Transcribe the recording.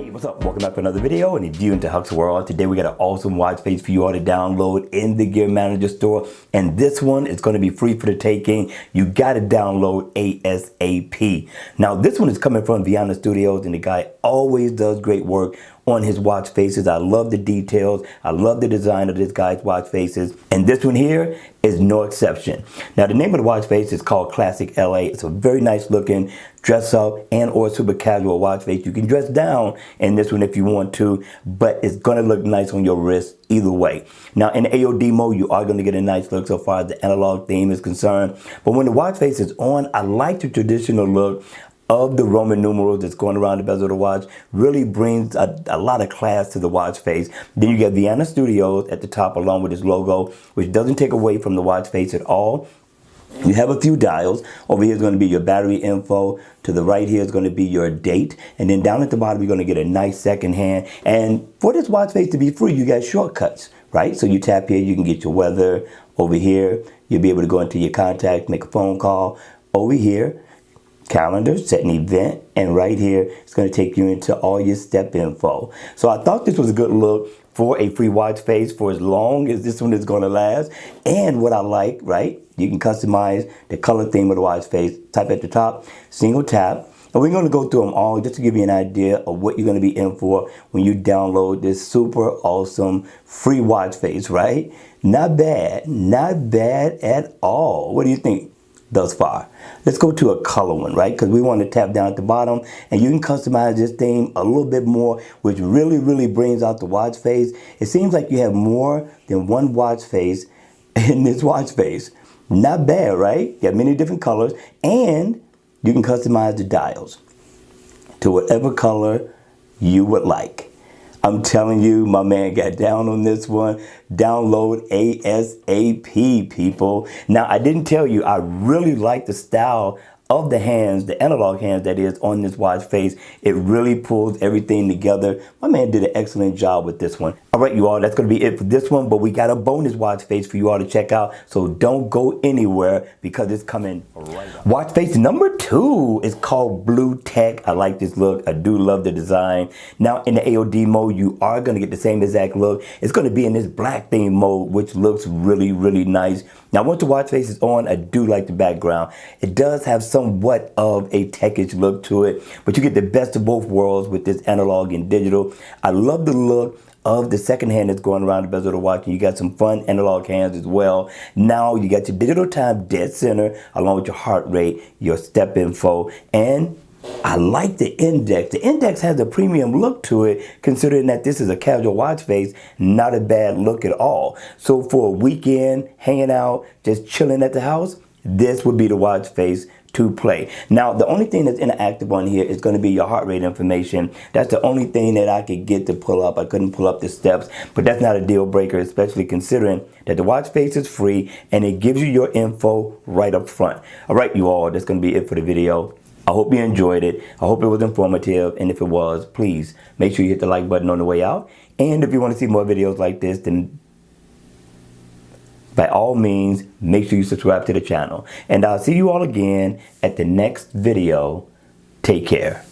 Hey, what's up? Welcome back to another video and if you're into Huck's World. Today we got an awesome watch face for you all to download in the Gear Manager store, and this one is going to be free for the taking. You got to download ASAP. Now this one is coming from Vienna Studios, and the guy always does great work on his watch faces. I love the details. I love the design of this guy's watch faces, and this one here is no exception. Now the name of the watch face is called Classic LA. It's a very nice looking dress up and or super casual watch face. You can dress down in this one if you want to, but it's gonna look nice on your wrist either way. Now in the AOD mode, you are gonna get a nice look so far as the analog theme is concerned. But when the watch face is on, I like the traditional look of the Roman numerals that's going around the bezel of the watch. Really brings a lot of class to the watch face. Then you get Vienna Studios at the top along with this logo, which doesn't take away from the watch face at all. You have a few dials. Over here is going to be your battery info. To the right here is going to be your date. And then down at the bottom, you're going to get a nice second hand. And for this watch face to be free, you got shortcuts, right? So you tap here, you can get your weather. Over here, you'll be able to go into your contacts, make a phone call. Over here, calendar, set an event, and right here it's going to take you into all your step info. So I thought this was a good look for a free watch face for as long as this one is going to last. And what I like, right, you can customize the color theme of the watch face. Type at the top, single tap, and we're going to go through them all just to give you an idea of what you're going to be in for when you download this super awesome free watch face, right? Not bad at all. What do you think thus far? Let's go to a color one, right? Because we want to tap down at the bottom, and you can customize this theme a little bit more, which really brings out the watch face. It seems like you have more than one watch face in this watch face. Not bad, right? You have many different colors, and you can customize the dials to whatever color you would like. I'm telling you, my man got down on this one. Download ASAP, people. Now, I didn't tell you, I really like the style of the hands, the analog hands that is on this watch face. It really pulls everything together. My man did an excellent job with this one. All right, you all, that's going to be it for this one, but we got a bonus watch face for you all to check out, so don't go anywhere because it's coming right up. Watch face number 2 is called Blue Tech. I like this look. I do love the design. Now in the AOD mode, you are going to get the same exact look. It's going to be in this black theme mode, which looks really nice. Now once the watch face is on, I do like the background. It does have somewhat of a techish look to it, but you get the best of both worlds with this analog and digital. I love the look of the second hand that's going around the bezel of the watch, and you got some fun analog hands as well. Now you got your digital time dead center along with your heart rate, your step info, and I like the index. The index has a premium look to it, considering that this is a casual watch face. Not a bad look at all. So for a weekend, hanging out, just chilling at the house, this would be the watch face to play. Now, the only thing that's interactive on here is going to be your heart rate information. That's the only thing that I could get to pull up. I couldn't pull up the steps, but that's not a deal breaker, especially considering that the watch face is free and it gives you your info right up front. All right, you all, that's going to be it for the video. I hope you enjoyed it. I hope it was informative, and if it was, please make sure you hit the like button on the way out. And if you want to see more videos like this, then by all means, make sure you subscribe to the channel. And I'll see you all again at the next video. Take care.